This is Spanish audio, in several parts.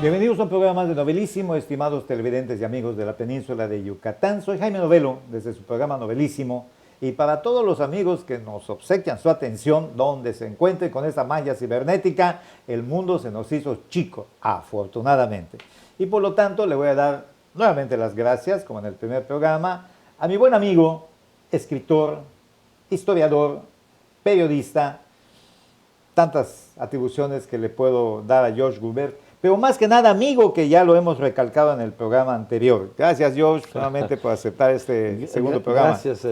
Bienvenidos a un programa más de Novelísimo, estimados televidentes y amigos de la península de Yucatán. Soy Jaime Novelo, desde su programa Novelísimo, y para todos los amigos que nos obsequian su atención, donde se encuentren con esta magia cibernética, el mundo se nos hizo chico, afortunadamente. Y por lo tanto le voy a dar nuevamente las gracias, como en el primer programa, a mi buen amigo, escritor, historiador, periodista, tantas atribuciones que le puedo dar a George Gubert, pero más que nada amigo, que ya lo hemos recalcado en el programa anterior. Gracias, George, nuevamente por aceptar este segundo programa. Gracias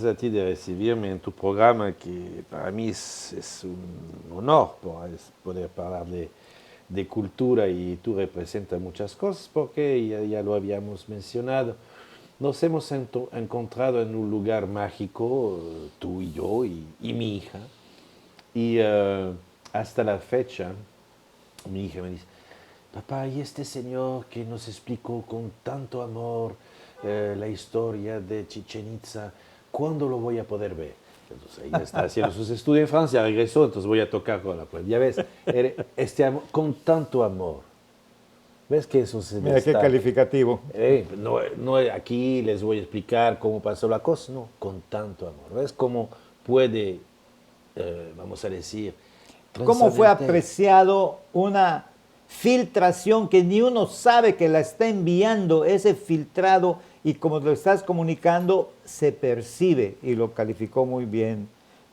a ti de recibirme en tu programa, que para mí es un honor poder hablar de cultura, y tú representas muchas cosas porque ya lo habíamos mencionado. Nos hemos encontrado en un lugar mágico, tú y yo y mi hija, y hasta la fecha mi hija me dice: papá, ¿y este señor que nos explicó con tanto amor la historia de Chichén Itzá, cuándo lo voy a poder ver? Entonces ella está haciendo sus estudios en Francia, regresó, entonces voy a tocar con la puerta. Ya ves, este amor, con tanto amor. ¿Ves que eso se Mira qué calificativo. No, aquí les voy a explicar cómo pasó la cosa, no, con tanto amor. ¿Ves cómo puede, vamos a decir, cómo fue apreciado una filtración que ni uno sabe que la está enviando, ese filtrado, y como lo estás comunicando, se percibe, y lo calificó muy bien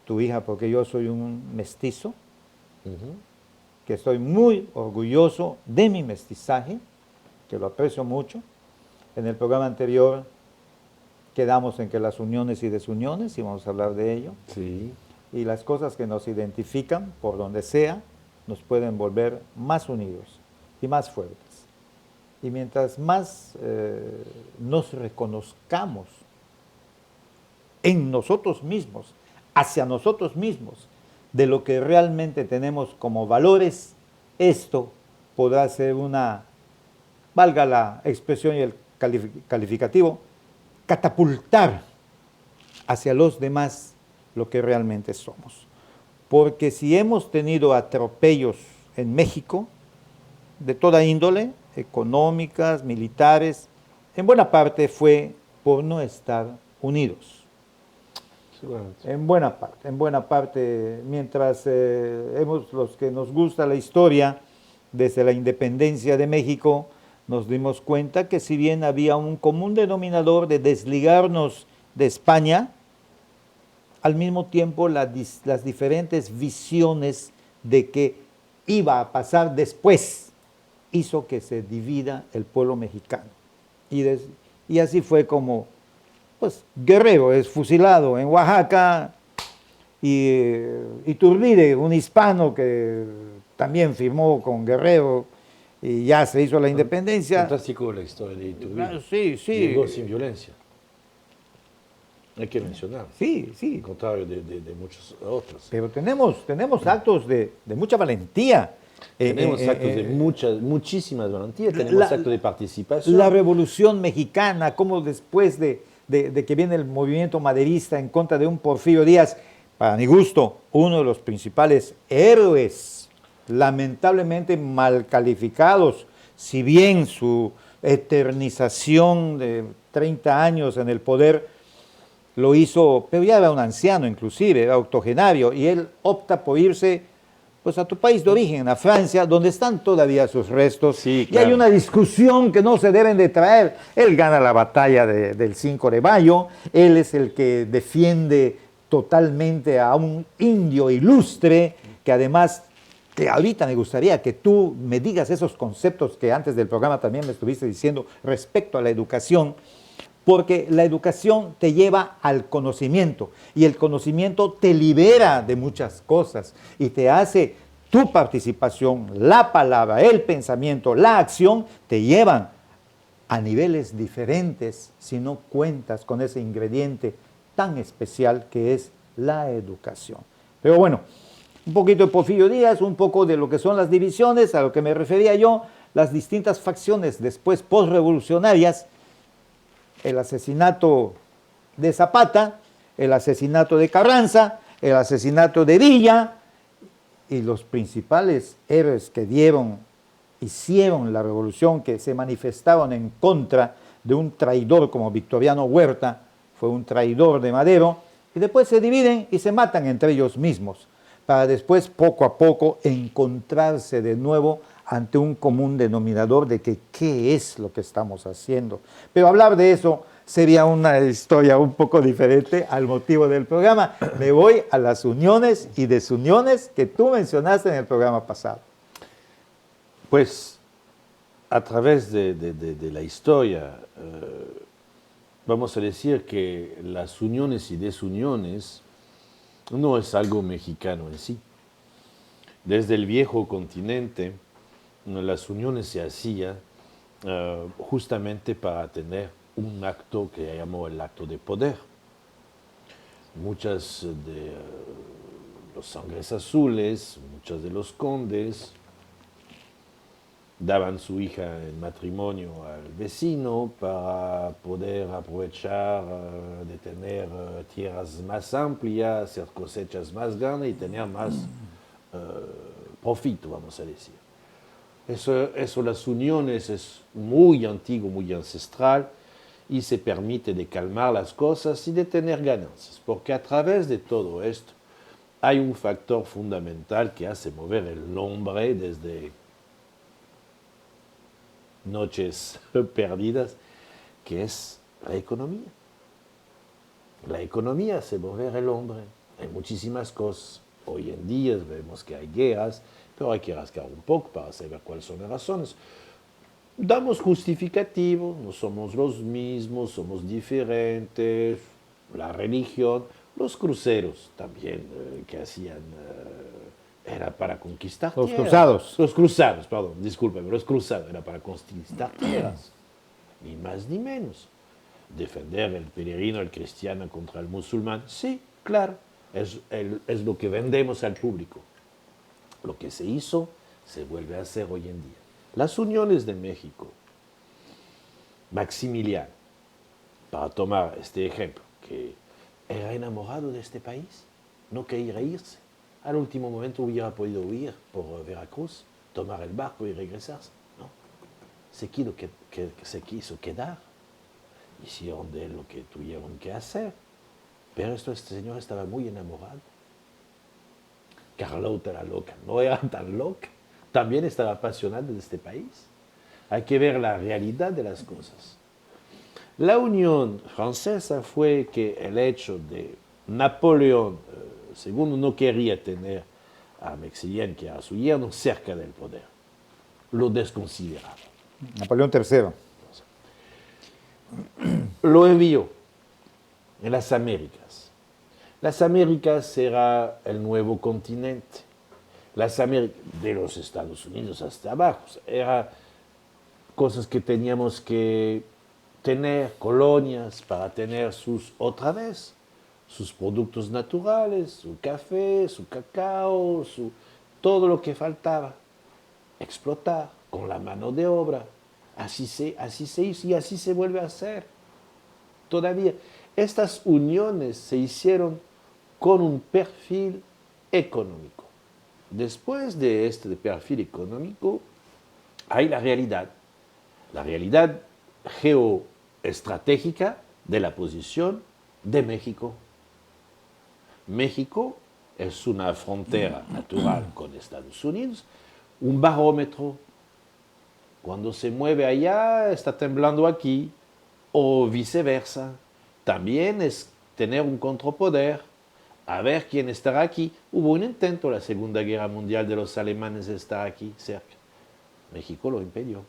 tu hija, porque yo soy un mestizo, que estoy muy orgulloso de mi mestizaje, que lo aprecio mucho. En el programa anterior quedamos en que las uniones y desuniones, y vamos a hablar de ello. Sí. Y las cosas que nos identifican, por donde sea, nos pueden volver más unidos y más fuertes. Y mientras más nos reconozcamos en nosotros mismos, hacia nosotros mismos, de lo que realmente tenemos como valores, esto podrá ser una, valga la expresión y el calificativo, catapultar hacia los demás lo que realmente somos. Porque si hemos tenido atropellos en México, de toda índole, económicas, militares, en buena parte fue por no estar unidos. En buena parte, mientras los que nos gusta la historia, desde la independencia de México, nos dimos cuenta que si bien había un común denominador de desligarnos de España, al mismo tiempo las diferentes visiones de que iba a pasar después hizo que se divida el pueblo mexicano. Y así fue como, pues, Guerrero es fusilado en Oaxaca, y Iturbide, un hispano que también firmó con Guerrero y ya se hizo la independencia. Fantástico la historia de Iturbide. Sí. Llegó sin violencia. Hay que mencionar. Sí. Al contrario de muchos otros. Pero tenemos actos de mucha valentía. Tenemos actos de muchísimas valentías, tenemos actos de participación. La Revolución Mexicana, como después de que viene el movimiento maderista en contra de un Porfirio Díaz, para mi gusto, uno de los principales héroes, lamentablemente mal calificados, si bien su eternización de 30 años en el poder lo hizo, pero ya era un anciano inclusive, era octogenario, y él opta por irse pues a tu país de origen, a Francia, donde están todavía sus restos. Sí, claro. Y hay una discusión que no se deben de traer. Él gana la batalla del 5 de Mayo, él es el que defiende totalmente a un indio ilustre, que además, que ahorita me gustaría que tú me digas esos conceptos que antes del programa también me estuviste diciendo respecto a la educación, porque la educación te lleva al conocimiento, y el conocimiento te libera de muchas cosas y te hace tu participación, la palabra, el pensamiento, la acción, te llevan a niveles diferentes si no cuentas con ese ingrediente tan especial que es la educación. Pero bueno, un poquito de Porfirio Díaz, un poco de lo que son las divisiones, a lo que me refería yo, las distintas facciones después postrevolucionarias, el asesinato de Zapata, el asesinato de Carranza, el asesinato de Villa, y los principales héroes que dieron hicieron la revolución, que se manifestaron en contra de un traidor como Victoriano Huerta, fue un traidor de Madero, y después se dividen y se matan entre ellos mismos, para después poco a poco encontrarse de nuevo ante un común denominador de que qué es lo que estamos haciendo. Pero hablar de eso sería una historia un poco diferente al motivo del programa. Me voy a las uniones y desuniones que tú mencionaste en el programa pasado. Pues a través de la historia, vamos a decir que las uniones y desuniones no es algo mexicano en sí. Desde el viejo continente, las uniones se hacían justamente para tener un acto que llamó el acto de poder. Muchas de los sangres azules, muchos de los condes daban su hija en matrimonio al vecino para poder aprovechar de tener tierras más amplias, hacer cosechas más grandes y tener más profito, vamos a decir. Eso, las uniones es muy antiguo, muy ancestral y se permite de calmar las cosas y de tener ganancias, porque a través de todo esto hay un factor fundamental que hace mover el hombre desde noches perdidas, que es la economía. La economía hace mover el hombre. Hay muchísimas cosas. Hoy en día vemos que hay guerras, pero hay que rascar un poco para saber cuáles son las razones. Damos justificativo, no somos los mismos, somos diferentes, la religión, los cruceros también que hacían, era para conquistar Los tierras. cruzados. Los cruzados, perdón, discúlpeme, los cruzados era para conquistar tierras, ni más ni menos. Defender el peregrino, el cristiano contra el musulmán, sí, claro, es lo que vendemos al público. Lo que se hizo, se vuelve a hacer hoy en día. Las uniones de México, Maximiliano, para tomar este ejemplo, que era enamorado de este país, no quería irse. Al último momento hubiera podido huir por Veracruz, tomar el barco y regresarse. No, se quiso quedar. Hicieron de él lo que tuvieron que hacer. Pero este señor estaba muy enamorado. Carlota era loca, no era tan loca. También estaba apasionada de este país. Hay que ver la realidad de las cosas. La Unión Francesa fue que el hecho de Napoleón II no quería tener a Maximilien, que era su yerno, cerca del poder. Lo desconsideraba. Napoleón III. Lo envió en las Américas. Las Américas era el nuevo continente. Las Américas, de los Estados Unidos hasta abajo, eran cosas que teníamos que tener, colonias, para tener otra vez, sus productos naturales, su café, su cacao, todo lo que faltaba. Explotar con la mano de obra. Así se hizo y así se vuelve a hacer. Todavía, estas uniones se hicieron con un perfil económico. Después de este perfil económico, hay la realidad geoestratégica de la posición de México. México es una frontera natural con Estados Unidos, un barómetro. Cuando se mueve allá, está temblando aquí, o viceversa. También es tener un contrapoder, a ver quién estará aquí. Hubo un intento en la Segunda Guerra Mundial de los alemanes de estar aquí cerca. México lo impidió.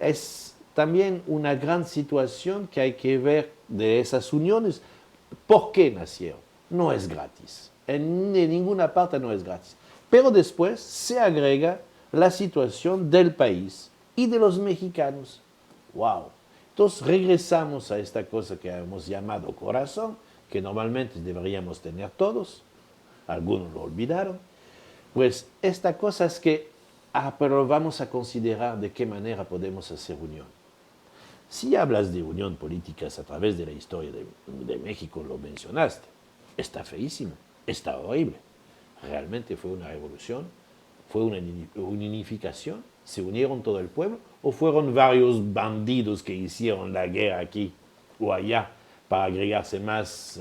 Es también una gran situación que hay que ver de esas uniones. ¿Por qué nacieron? No es gratis. En ninguna parte no es gratis. Pero después se agrega la situación del país y de los mexicanos. ¡Wow! Entonces regresamos a esta cosa que hemos llamado corazón, que normalmente deberíamos tener todos. Algunos lo olvidaron. Pues esta cosa es que, pero vamos a considerar de qué manera podemos hacer unión. Si hablas de unión políticas a través de la historia de México, lo mencionaste, está feísimo, está horrible. Realmente fue una revolución ¿Fue una unificación? ¿Se unieron todo el pueblo? ¿O fueron varios bandidos que hicieron la guerra aquí o allá para agregarse más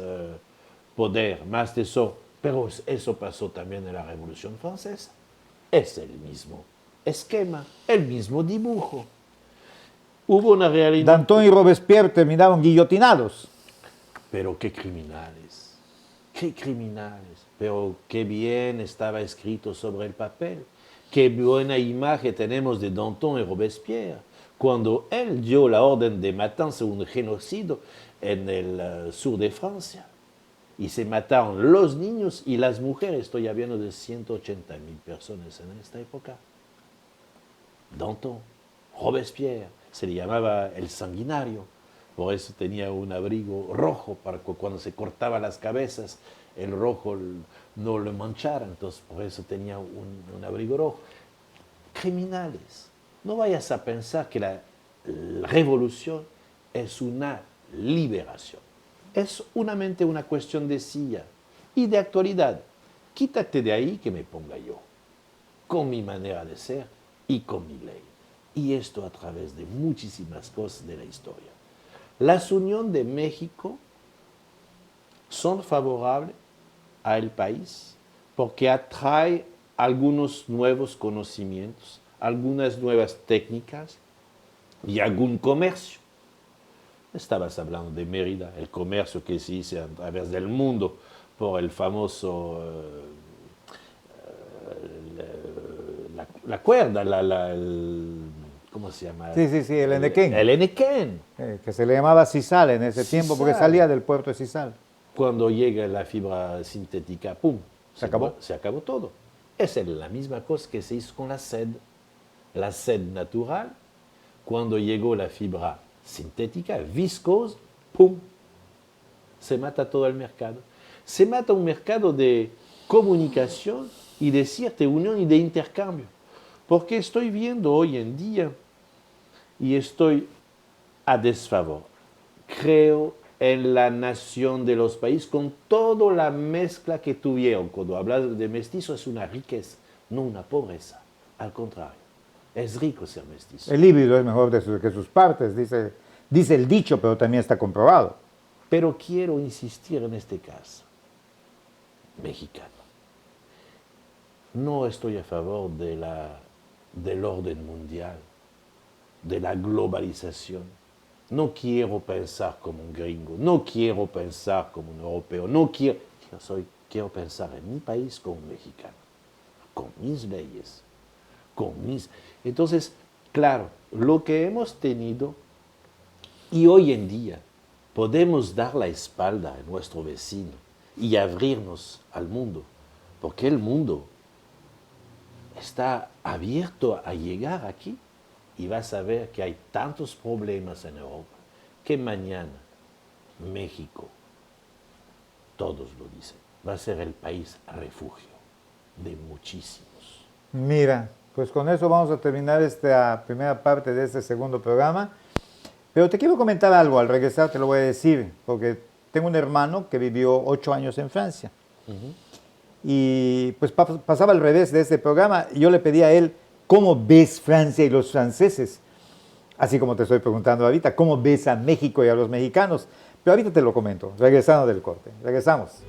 poder, más tesoro? Pero eso pasó también en la Revolución Francesa. Es el mismo esquema, el mismo dibujo. Hubo una realidad... Danton y Robespierre terminaron guillotinados. Pero qué criminales, pero qué bien estaba escrito sobre el papel, qué buena imagen tenemos de Danton y Robespierre, cuando él dio la orden de matanza, un genocidio en el sur de Francia, y se mataron los niños y las mujeres, estoy hablando de 180,000 personas en esta época. Danton, Robespierre, se le llamaba el sanguinario. Por eso tenía un abrigo rojo, para que cuando se cortaba las cabezas, el rojo no lo manchara. Entonces, por eso tenía un abrigo rojo. Criminales. No vayas a pensar que la revolución es una liberación. Es únicamente una cuestión de silla y de actualidad. Quítate de ahí que me ponga yo, con mi manera de ser y con mi ley. Y esto a través de muchísimas cosas de la historia. Las uniones de México son favorables al país porque atrae algunos nuevos conocimientos, algunas nuevas técnicas y algún comercio. Estabas hablando de Mérida, el comercio que se hizo a través del mundo por el famoso, la cuerda, ¿cómo se llama? Sí, el Enequén. El Enequén. Que se le llamaba sisal en ese tiempo porque salía del puerto de Sisal. Cuando llega la fibra sintética, ¡pum! Se acabó. Se acabó todo. Es la misma cosa que se hizo con la sed. La sed natural, cuando llegó la fibra sintética, viscosa, ¡pum! Se mata todo el mercado. Se mata un mercado de comunicación y de cierta unión y de intercambio. Porque estoy viendo hoy en día y estoy a desfavor. Creo en la nación de los países con toda la mezcla que tuvieron. Cuando hablas de mestizo es una riqueza, no una pobreza. Al contrario, es rico ser mestizo. El híbrido es mejor que sus partes, dice el dicho, pero también está comprobado. Pero quiero insistir en este caso, mexicano. No estoy a favor del orden mundial, de la globalización. No quiero pensar como un gringo, no quiero pensar como un europeo, quiero pensar en mi país como un mexicano, con mis leyes, Entonces, claro, lo que hemos tenido, y hoy en día podemos dar la espalda a nuestro vecino y abrirnos al mundo, porque el mundo está abierto a llegar aquí y vas a ver que hay tantos problemas en Europa que mañana México, todos lo dicen, va a ser el país refugio de muchísimos. Mira, pues con eso vamos a terminar esta primera parte de este segundo programa. Pero te quiero comentar algo, al regresar te lo voy a decir, porque tengo un hermano que vivió 8 años en Francia. Y pues pasaba al revés de este programa y yo le pedí a él, ¿cómo ves Francia y los franceses? Así como te estoy preguntando ahorita, ¿cómo ves a México y a los mexicanos? Pero ahorita te lo comento, regresando del corte. Regresamos.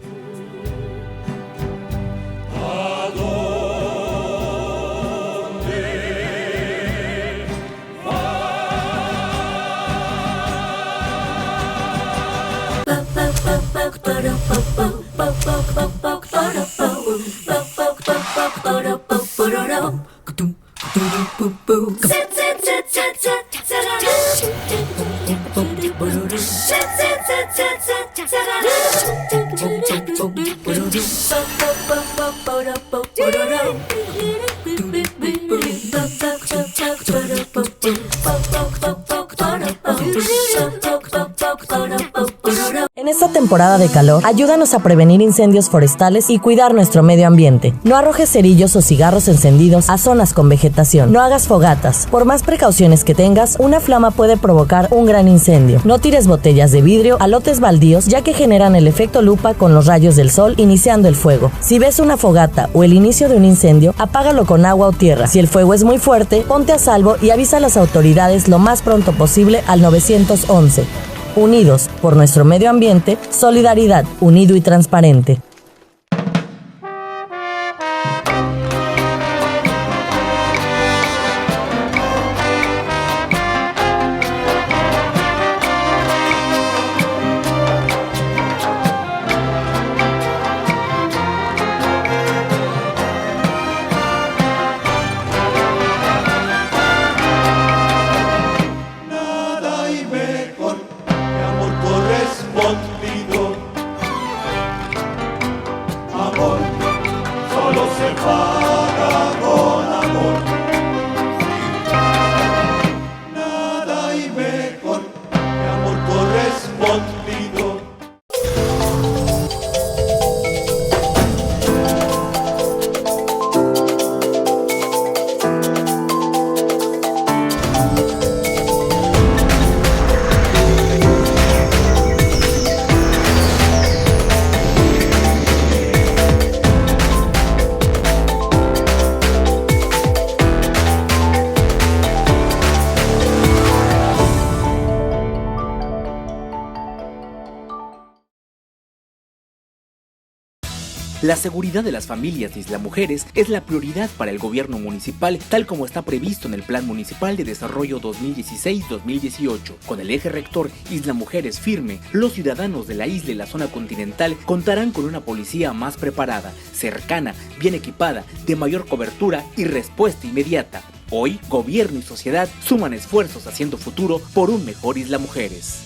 En esta temporada temporada de calor, ayúdanos a prevenir incendios forestales y cuidar nuestro medio ambiente. No arrojes cerillos o cigarros encendidos a zonas con vegetación. No hagas fogatas. Por más precauciones que tengas, una flama puede provocar un gran incendio. No tires botellas de vidrio a lotes baldíos, ya que generan el efecto lupa con los rayos del sol iniciando el fuego. Si ves una fogata o el inicio de un incendio, apágalo con agua o tierra. Si el fuego es muy fuerte, ponte a salvo y avisa a las autoridades lo más pronto posible al 911. Unidos por nuestro medio ambiente, solidaridad, unido y transparente. La seguridad de las familias de Isla Mujeres es la prioridad para el gobierno municipal, tal como está previsto en el Plan Municipal de Desarrollo 2016-2018. Con el eje rector Isla Mujeres firme, los ciudadanos de la isla y la zona continental contarán con una policía más preparada, cercana, bien equipada, de mayor cobertura y respuesta inmediata. Hoy, gobierno y sociedad suman esfuerzos haciendo futuro por un mejor Isla Mujeres.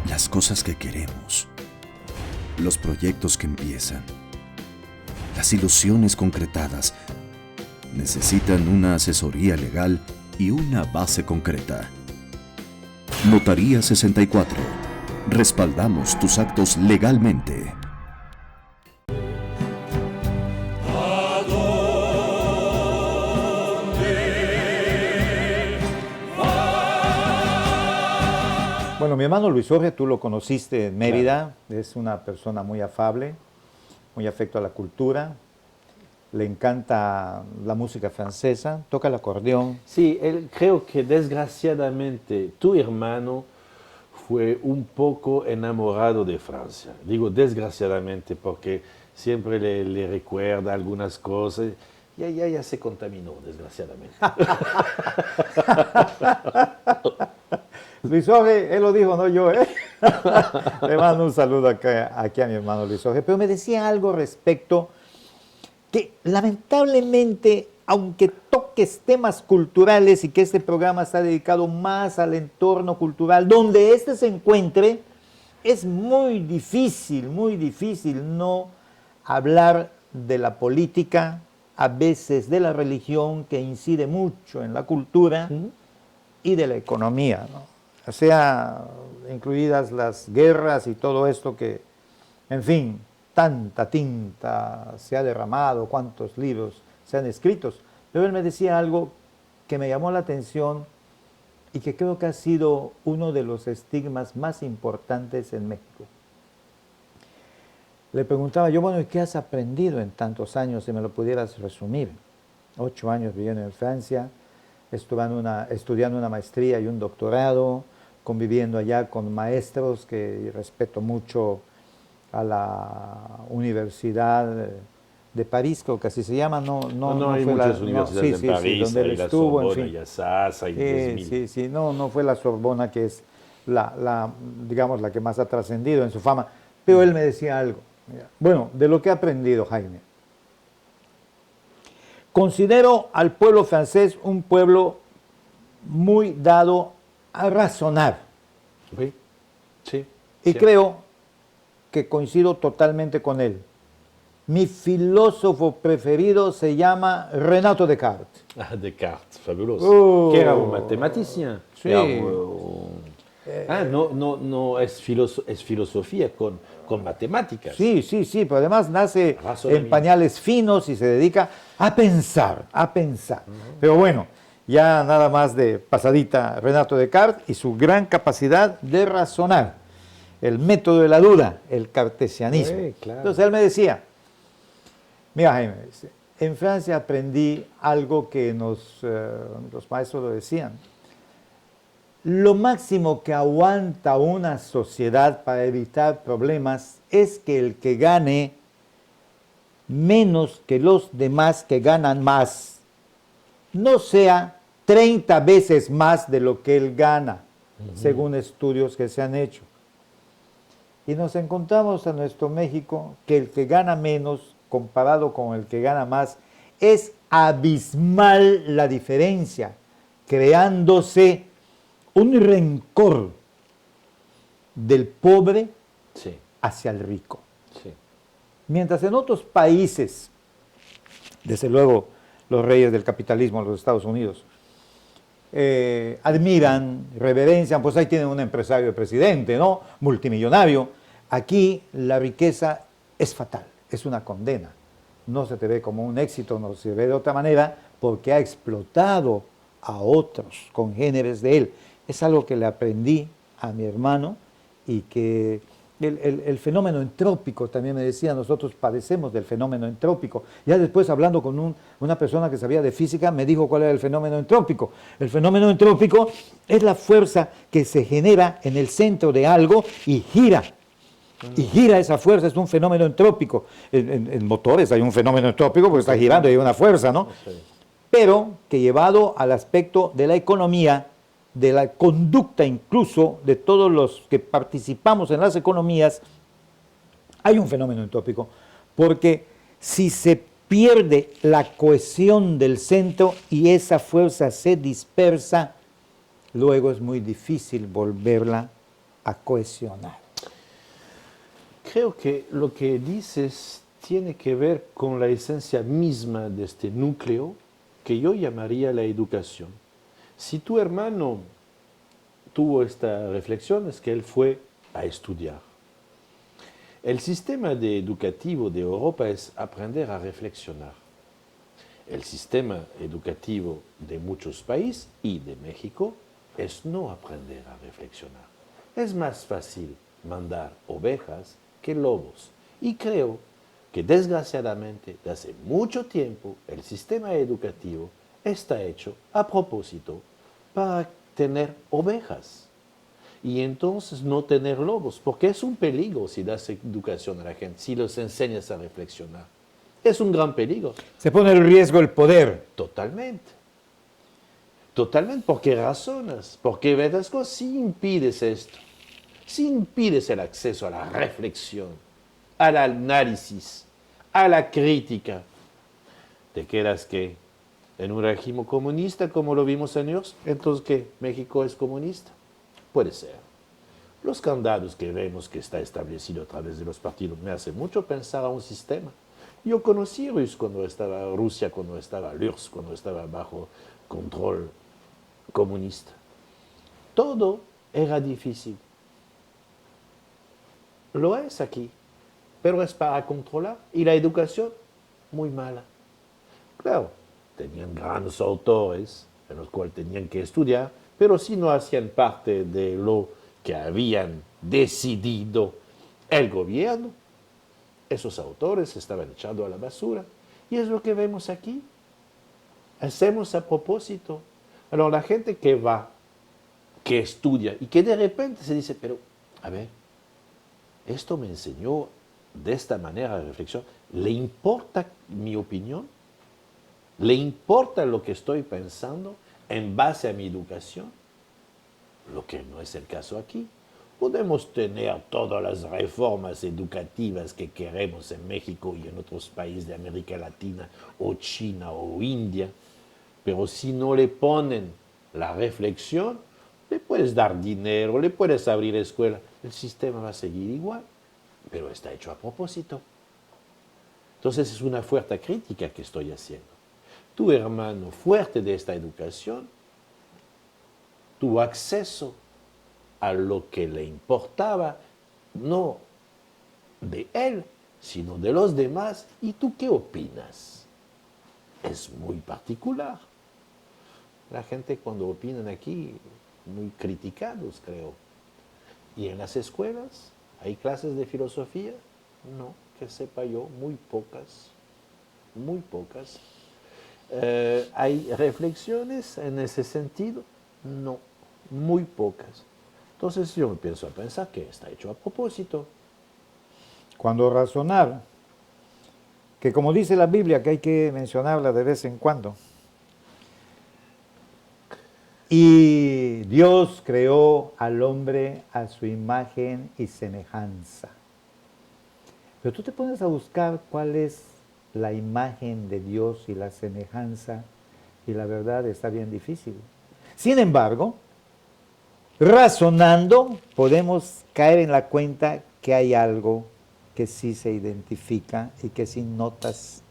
Las cosas que queremos, los proyectos que empiezan, las ilusiones concretadas, necesitan una asesoría legal y una base concreta. Notaría 64. Respaldamos tus actos legalmente. Bueno, mi hermano Luis Jorge, tú lo conociste en Mérida, claro. Es una persona muy afable, muy afecto a la cultura, le encanta la música francesa, toca el acordeón. Sí, creo que desgraciadamente tu hermano fue un poco enamorado de Francia. Digo desgraciadamente porque siempre le recuerda algunas cosas. Ya se contaminó, desgraciadamente. Luis Jorge, él lo dijo, no yo, ¿eh? Le mando un saludo aquí a mi hermano Luis Jorge. Pero me decía algo respecto que lamentablemente, aunque toques temas culturales y que este programa está dedicado más al entorno cultural, donde éste se encuentre, es muy difícil no hablar de la política, a veces de la religión, que incide mucho en la cultura, y de la economía, ¿no? O sea, incluidas las guerras y todo esto que, en fin, tanta tinta se ha derramado, cuántos libros se han escrito. Pero él me decía algo que me llamó la atención y que creo que ha sido uno de los estigmas más importantes en México. Le preguntaba yo, bueno, ¿y qué has aprendido en tantos años, si me lo pudieras resumir? 8 años viviendo en Francia, estudiando una maestría y un doctorado, conviviendo allá con maestros que respeto mucho, a la Universidad de París, creo que así se llama, no hay muchas universidades en París, donde él hay la estuvo, Sorbona, en fin. hay Assas, hay 10.000. Sí, no fue la Sorbona, que es digamos, la que más ha trascendido en su fama, pero él me decía algo. Bueno, de lo que he aprendido, Jaime, considero al pueblo francés un pueblo muy dado a razonar. Sí. Y creo que coincido totalmente con él. Mi filósofo preferido se llama Renato Descartes. Ah, Descartes, fabuloso. Oh. Que era un matemáticien. Sí. No, es filosofía con matemáticas. Sí, sí, sí, pero además nace en Razonamiento. pañales finos y se dedica a pensar, a pensar. Pero bueno, ya nada más de pasadita Renato Descartes y su gran capacidad de razonar. El método de la duda, el cartesianismo. Sí, claro. Entonces él me decía, mira Jaime, dice, en Francia aprendí algo que los maestros lo decían. Lo máximo que aguanta una sociedad para evitar problemas es que el que gane menos que los demás que ganan más no sea 30 veces más de lo que él gana, según estudios que se han hecho. Y nos encontramos en nuestro México que el que gana menos comparado con el que gana más es abismal la diferencia, creándose un rencor del pobre Sí, hacia el rico. sí. Mientras en otros países, desde luego los reyes del capitalismo, los Estados Unidos, admiran, reverencian, pues ahí tienen un empresario de presidente, ¿no? Multimillonario. Aquí la riqueza es fatal, es una condena. No se te ve como un éxito, no se ve de otra manera, porque ha explotado a otros congéneres de él. Es algo que le aprendí a mi hermano y que el fenómeno entrópico, también me decía, nosotros padecemos del fenómeno entrópico. Ya después, hablando con una persona que sabía de física, me dijo cuál era el fenómeno entrópico. El fenómeno entrópico es la fuerza que se genera en el centro de algo y gira. Y gira esa fuerza, es un fenómeno entrópico. En motores hay un fenómeno entrópico porque está girando y hay una fuerza, ¿no? Sí. Pero que llevado al aspecto de la economía, de la conducta incluso de todos los que participamos en las economías, hay un fenómeno entrópico, porque si se pierde la cohesión del centro y esa fuerza se dispersa, luego es muy difícil volverla a cohesionar. Creo que lo que dices tiene que ver con la esencia misma de este núcleo que yo llamaría la educación. Si tu hermano tuvo esta reflexión, es que él fue a estudiar. El sistema educativo de Europa es aprender a reflexionar. El sistema educativo de muchos países y de México es no aprender a reflexionar. Es más fácil mandar ovejas que lobos. Y creo que desgraciadamente, desde hace mucho tiempo, el sistema educativo está hecho a propósito para tener ovejas y entonces no tener lobos, porque es un peligro si das educación a la gente, si los enseñas a reflexionar. Es un gran peligro. Se pone en riesgo el poder. Totalmente. Totalmente, porque razonas, porque ves las cosas, si impides esto, si impides el acceso a la reflexión, al análisis, a la crítica, te quedas que en un régimen comunista como lo vimos en ellos, entonces ¿qué? ¿México es comunista? Puede ser. Los candados que vemos que está establecido a través de los partidos me hace mucho pensar a un sistema. Yo conocí Rusia cuando estaba l'URSS, cuando estaba bajo control comunista. Todo era difícil. Lo es aquí, pero es para controlar. Y la educación, muy mala. Claro, tenían grandes autores en los cuales tenían que estudiar, pero si no hacían parte de lo que habían decidido el gobierno, esos autores estaban echados a la basura. Y es lo que vemos aquí. Hacemos a propósito. Alors, la gente que va, que estudia y que de repente se dice, pero, a ver, esto me enseñó de esta manera de reflexión, ¿le importa mi opinión? ¿Le importa lo que estoy pensando en base a mi educación? Lo que no es el caso aquí. Podemos tener todas las reformas educativas que queremos en México y en otros países de América Latina o China o India, pero si no le ponen la reflexión, le puedes dar dinero, le puedes abrir escuela, el sistema va a seguir igual, pero está hecho a propósito. Entonces es una fuerte crítica que estoy haciendo. Tu hermano fuerte de esta educación tuvo acceso a lo que le importaba, no de él, sino de los demás. ¿Y tú qué opinas? Es muy particular. La gente cuando opinan aquí, muy criticados, creo. ¿Y en las escuelas hay clases de filosofía? No, que sepa yo, muy pocas. Muy pocas. ¿Hay reflexiones en ese sentido? No, muy pocas. Entonces yo me pienso a pensar que está hecho a propósito. Cuando razonar, que como dice la Biblia, que hay que mencionarla de vez en cuando. Y Dios creó al hombre a su imagen y semejanza. Pero tú te pones a buscar cuál es la imagen de Dios y la semejanza, y la verdad está bien difícil. Sin embargo, razonando, podemos caer en la cuenta que hay algo que sí se identifica y que sí notas.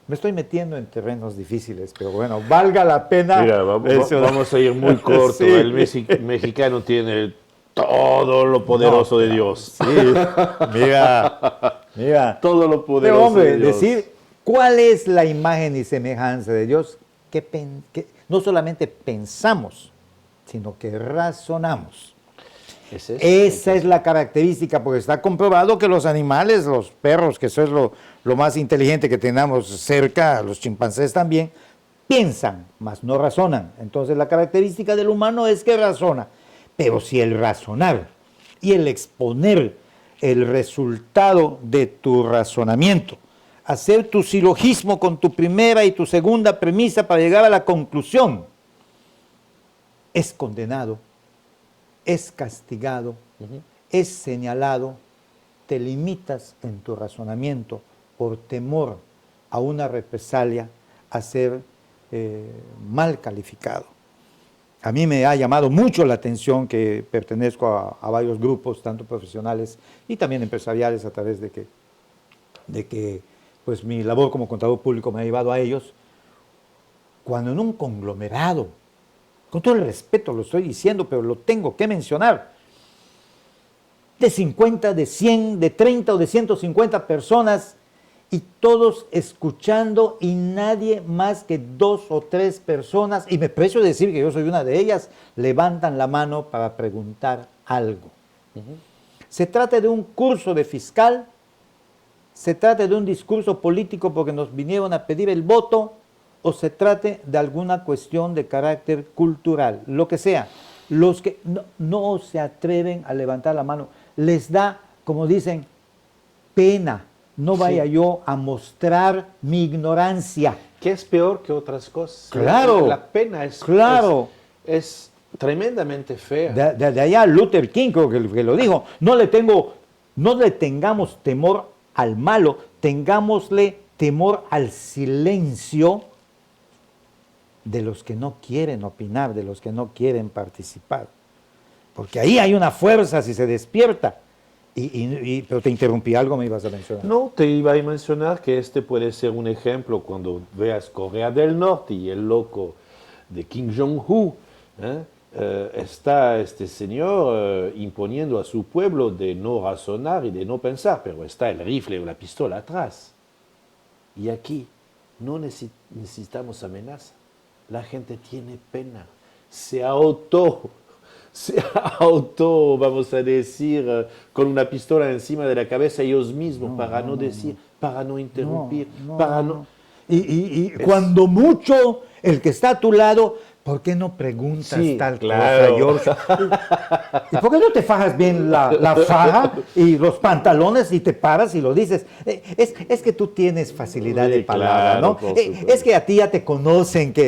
Me estoy metiendo en terrenos difíciles, pero bueno, valga la pena. Mira, vamos a ir muy corto. Sí. El mexicano tiene todo lo poderoso de Dios. Sí, mira. Todo lo Pero poderoso hombre, de Dios. decir cuál es la imagen y semejanza de Dios, que no solamente pensamos, sino que razonamos. Esa es la característica, porque está comprobado que los animales, los perros, que eso es lo más inteligente que tenemos cerca, los chimpancés también, piensan, mas no razonan. Entonces la característica del humano es que razona. Pero si el razonar y el exponer el resultado de tu razonamiento, hacer tu silogismo con tu primera y tu segunda premisa para llegar a la conclusión, es condenado, es castigado, es señalado, te limitas en tu razonamiento por temor a una represalia, a ser mal calificado. A mí me ha llamado mucho la atención que pertenezco a varios grupos, tanto profesionales y también empresariales, a través de que pues mi labor como contador público me ha llevado a ellos. Cuando en un conglomerado, con todo el respeto lo estoy diciendo, pero lo tengo que mencionar, de 50, de 100, de 30 o de 150 personas, y todos escuchando, y nadie más que 2 o 3 personas, y me precio decir que yo soy una de ellas, levantan la mano para preguntar algo. Se trata de un curso de fiscal, se trata de un discurso político porque nos vinieron a pedir el voto, o se trate de alguna cuestión de carácter cultural, lo que sea. Los que no se atreven a levantar la mano, les da, como dicen, pena. No vaya yo a mostrar mi ignorancia. Que es peor que otras cosas. Claro. La pena es, claro. es tremendamente fea. De allá Luther King creo que lo dijo. No le tengamos temor al malo, tengámosle temor al silencio de los que no quieren opinar, de los que no quieren participar. Porque ahí hay una fuerza si se despierta. Pero te interrumpí, algo me ibas a mencionar. No, te iba a mencionar que este puede ser un ejemplo cuando veas Corea del Norte y el loco de Kim Jong-un. Está este señor imponiendo a su pueblo de no razonar y de no pensar, pero está el rifle o la pistola atrás. Y aquí no necesitamos amenaza. La gente tiene pena. Se auto, vamos a decir, con una pistola encima de la cabeza ellos mismos, para no decir, para no interrumpir, para no... Y cuando mucho, el que está a tu lado, ¿por qué no preguntas tal cosa, George? ¿Y por qué no te fajas bien la faja y los pantalones y te paras y lo dices? Es que tú tienes facilidad de palabra, ¿no? Es que a ti ya te conocen, que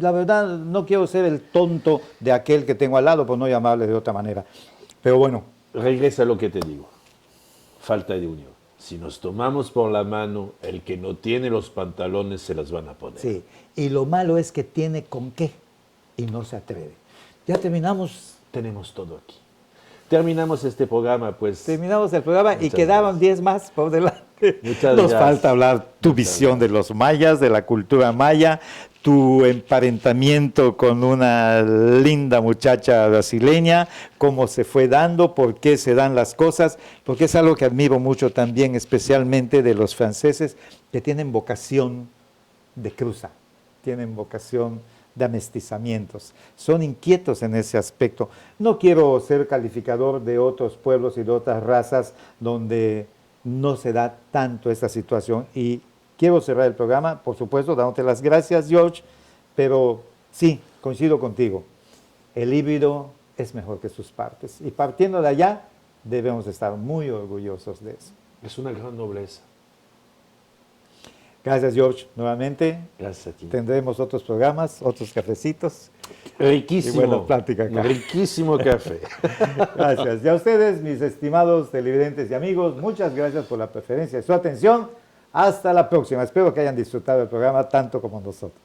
la verdad no quiero ser el tonto de aquel que tengo al lado, por no llamarle de otra manera. Pero bueno. Regresa a lo que te digo. Falta de unión. Si nos tomamos por la mano, el que no tiene los pantalones se las van a poner. Sí, y lo malo es que tiene con qué y no se atreve. Ya terminamos. Tenemos todo aquí. terminamos este programa, pues. Terminamos el programa y Muchas quedaban 10 más por delante. Muchas Nos gracias. falta hablar tu Muchas visión de los mayas, de la cultura maya, tu emparentamiento con una linda muchacha brasileña, cómo se fue dando, por qué se dan las cosas, porque es algo que admiro mucho también, especialmente de los franceses, que tienen vocación de cruza, tienen vocación de amestizamientos, son inquietos en ese aspecto. No quiero ser calificador de otros pueblos y de otras razas donde no se da tanto esta situación, y quiero cerrar el programa, por supuesto, dándote las gracias, George, pero sí, coincido contigo, el híbrido es mejor que sus partes, y partiendo de allá, debemos estar muy orgullosos de eso. Es una gran nobleza. Gracias, George, nuevamente. Gracias a ti. Tendremos otros programas, otros cafecitos. Riquísimo. Y buena plática acá. Riquísimo café. Gracias. Y a ustedes, mis estimados televidentes y amigos, muchas gracias por la preferencia y su atención. Hasta la próxima. Espero que hayan disfrutado el programa tanto como nosotros.